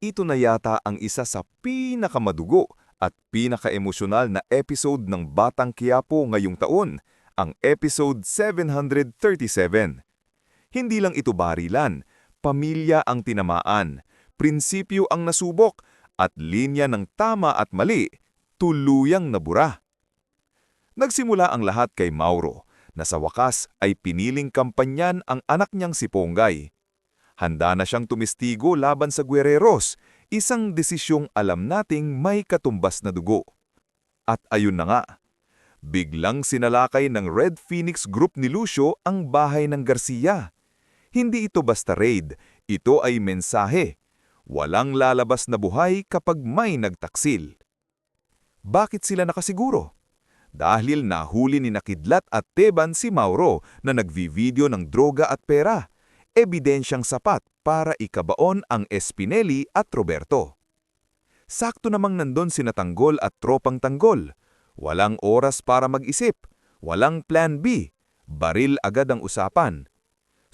ito na yata ang isa sa pinakamadugo at pinakaemosyonal na episode ng Batang Quiapo ngayong taon, ang episode 737. Hindi lang ito barilan, pamilya ang tinamaan, prinsipyo ang nasubok, at linya ng tama at mali, tuluyang nabura. Nagsimula ang lahat kay Mauro, na sa wakas ay piniling kampanyan ang anak niyang si Ponggay. Handa na siyang tumistigo laban sa Guerreros, isang desisyong alam nating may katumbas na dugo. At ayun na nga, biglang sinalakay ng Red Phoenix Group ni Lucio ang bahay ng Garcia. Hindi ito basta raid, ito ay mensahe. Walang lalabas na buhay kapag may nagtaksil. Bakit sila nakasiguro? Dahil nahuli ni Nakidlat at Teban si Mauro na nagvi-video ng droga at pera. Ebidensyang sapat para ikabaon ang Espineli at Roberto. Sakto namang nandun sina Tanggol at tropang Tanggol. Walang oras para mag-isip, walang plan B, baril agad ang usapan.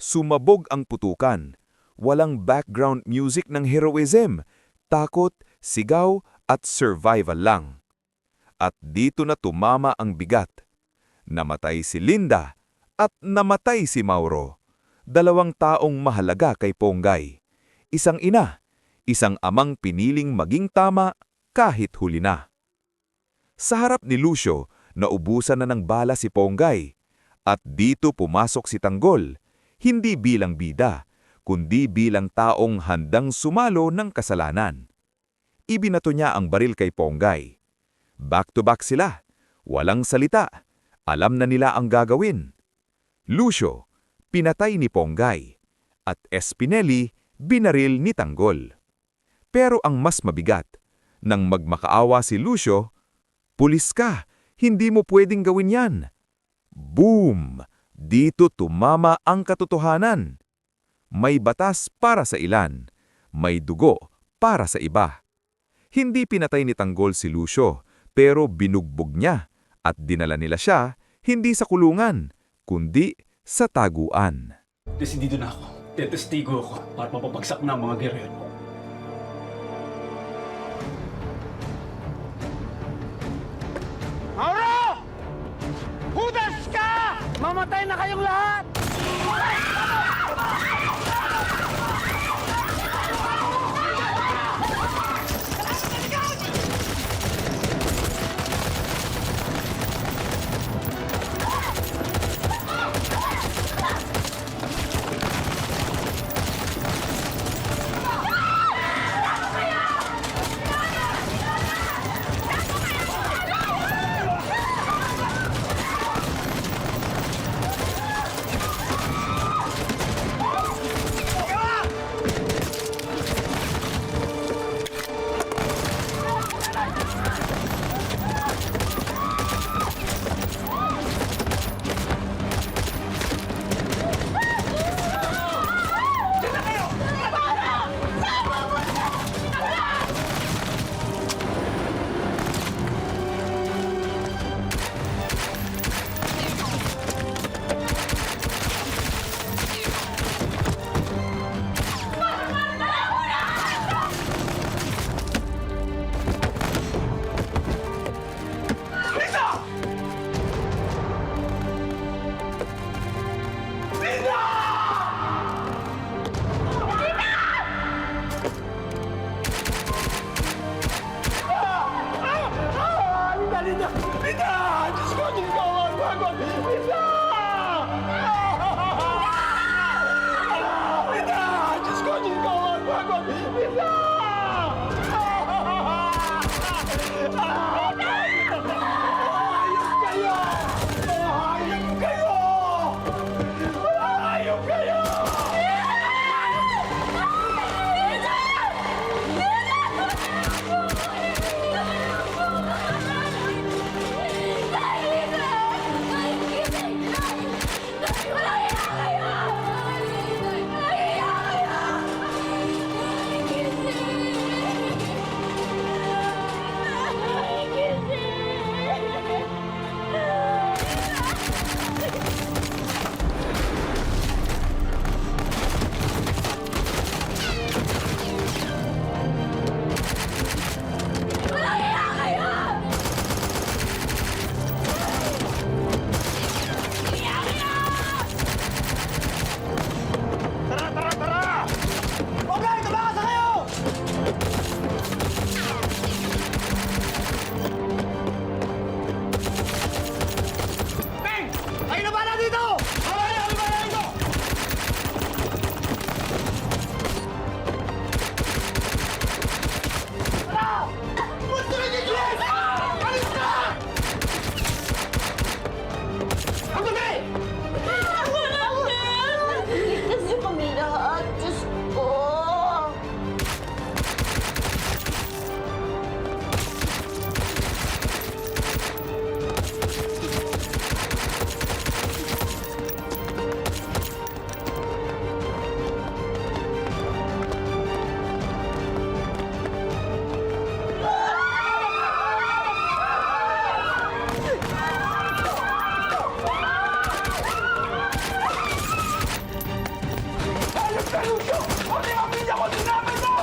Sumabog ang putukan, walang background music ng heroism, takot, sigaw at survival lang. At dito na tumama ang bigat. Namatay si Linda at namatay si Mauro. Dalawang taong mahalaga kay Ponggay. Isang ina, isang amang piniling maging tama kahit huli na. Sa harap ni Lucio, naubusan na ng bala si Ponggay. At dito pumasok si Tanggol, hindi bilang bida, kundi bilang taong handang sumalo ng kasalanan. Ibinato niya ang baril kay Ponggay. Back-to-back sila, walang salita, alam na nila ang gagawin. Lucio, pinatay ni Ponggay, at Espineli, binaril ni Tanggol. Pero ang mas mabigat, nang magmakaawa si Lucio, "Pulis ka, hindi mo pwedeng gawin yan." Boom! Dito tumama ang katotohanan. May batas para sa ilan, may dugo para sa iba. Hindi pinatay ni Tanggol si Lucio, pero binugbog niya at dinala nila siya hindi sa kulungan, kundi sa taguan. Desidido na ako. Tetestigo ako para mapapagsak na ang mga Guerrero. Mauro! Hudas ka! Mamatay na kayong lahat! Linda! Linda! Diyos ko! Diyos ko! Wag! Linda! Linda! Diyos ko! Diyos ko! Wag! Linda! Hayop kayo! Hayop kayo! Hayop Lucio! Pati ang pamilya ko, dinamay mo!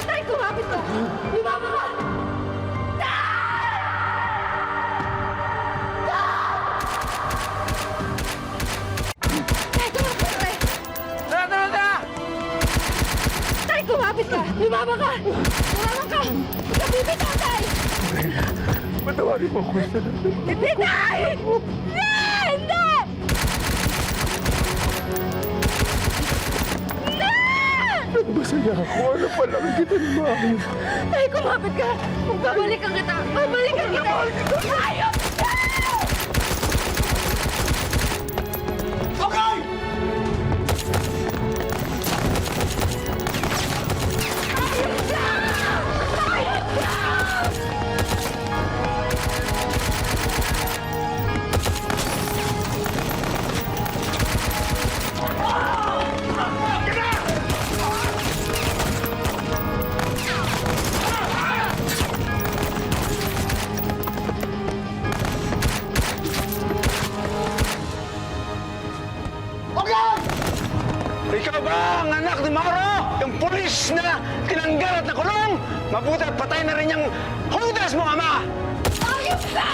Tay, kumapit ka! Lumama ka! Tay, kumapit ka! Tay, kumapit ka! Lumama ka! Lumama ka! Nabibitaw, Tay! Patawarin mo ako sa Hindi, Tay! Hindi! Hindi! Hindi! Masaya ako. Ano pa lang kita ni Mami? Tay, kumapit ka! Babalikan kita! Babalikan kita! Ayop ka! Okay! Ikaw ba ang anak ni Mauro? Yung pulis na tinanggal at nakulong? Mabuti at patay na rin yung Judas mong ama! Ayop ka!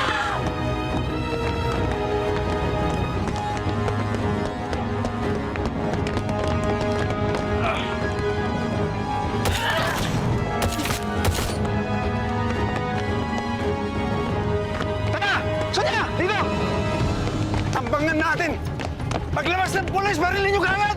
Tara! Sonia! Dito! Tambangan natin! Paglabas ng pulis, barilin nyo kaagad!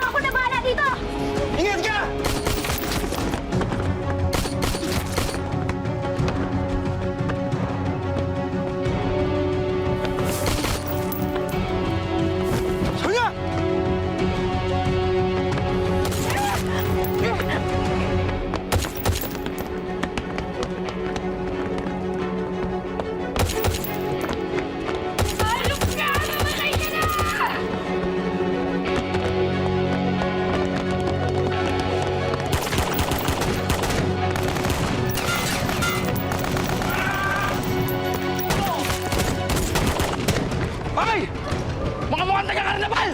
Ako na bahala dito! Ingat ka! Sonia! Ayop ka! Mamatay ka na! Ay! Mga mukhang taga-karnabal!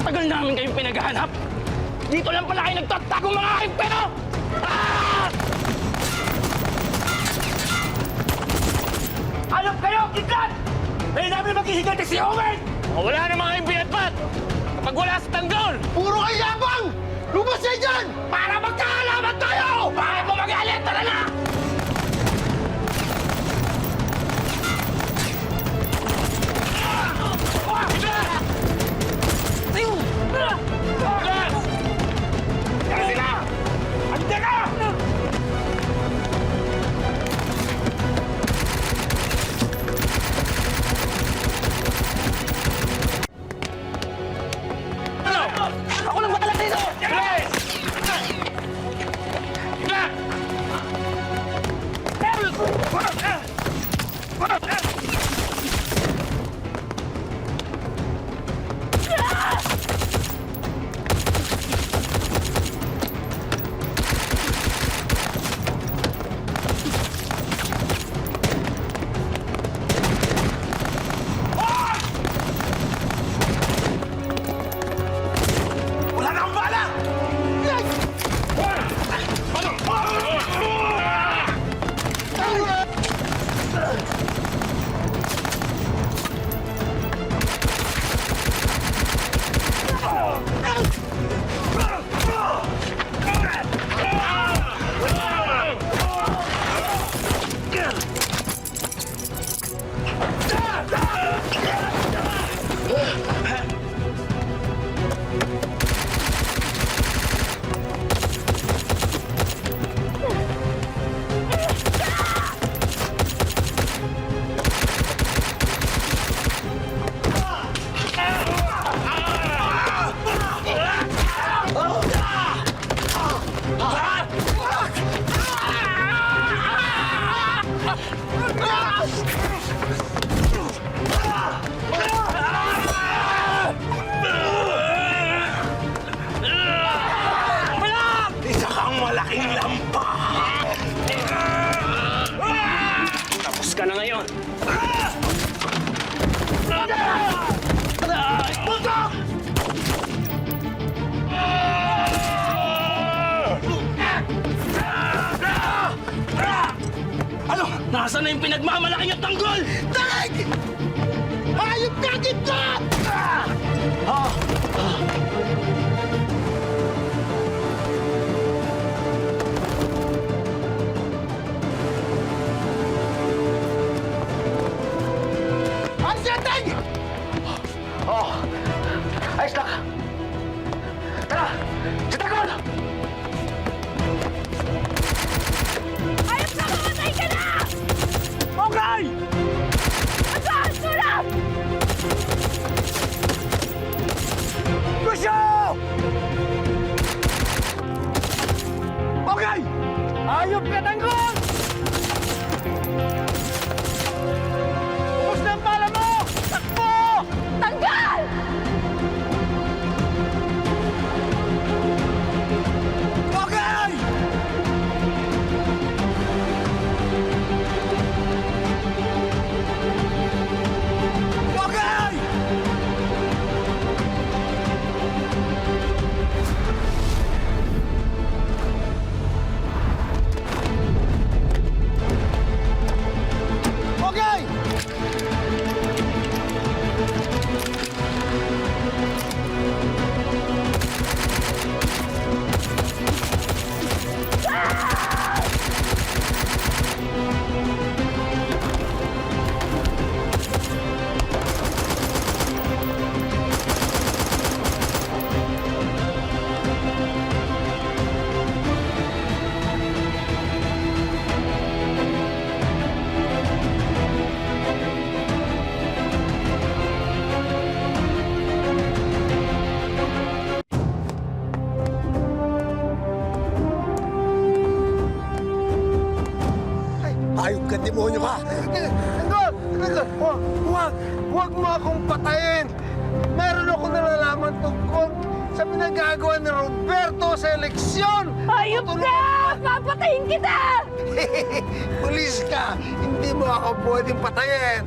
Tagal namin kayong pinaghahanap! Dito lang pala kayo nagtatago mga pero! Ah! Hanap kayo, kidlat! Dahil namin maghihiganti si Owen! Wala namang kayong pinatpat! Kapag wala sa tanggol! Puro kayo yabang! Lumas kayo dyan! Para magkaalaman tayo! Bakit mo magalit? Tara na! Ako lang bahala dito! Bilis! Nasaan na yung pinagmamalaki niyong tanggol? Tag! Hayop ka kita! Ayos yan, Tag! Oh, ayos lang. Tara, sa takot! Ayos na, mamatay ka na! Okay! Asan? Sulat! Gusyo! Okay! Ayop ka, tanggol! Ubus na ang bala mo! Takbo! Tanggal! Okay! Okay! Okay! Hayop ka, demonyo ka! Huwag mo akong patayin! Meron ako nalalaman tungkol sa pinagagawa ni Roberto sa eleksyon! Ayop ka! Papatayin kita! Pulis ka! Hindi mo ako pwedeng patayin!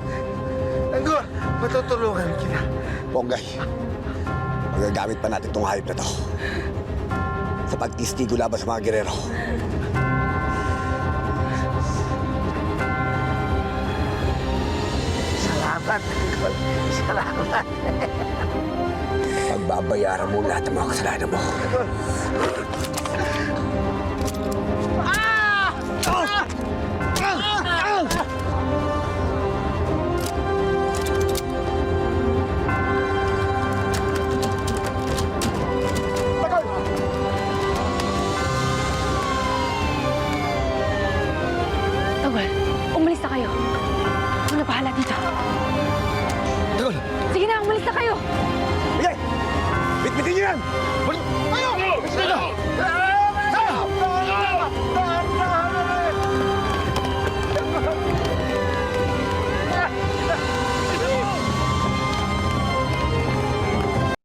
Tanggol, matutulungan kita. Ponggay, magagamit pa natin itong hayop na to sa pagtistigo laban sa mga gerero. Salamat, Tanggol. Salamat. Pagbabayaran mo lahat ng mga kasalanan mo. Tawal, umalis na kayo. Ako na bahala dito. Tagol! Sige na, umalis na kayo. Sige! Bitbitin niyo yan! Ayaw!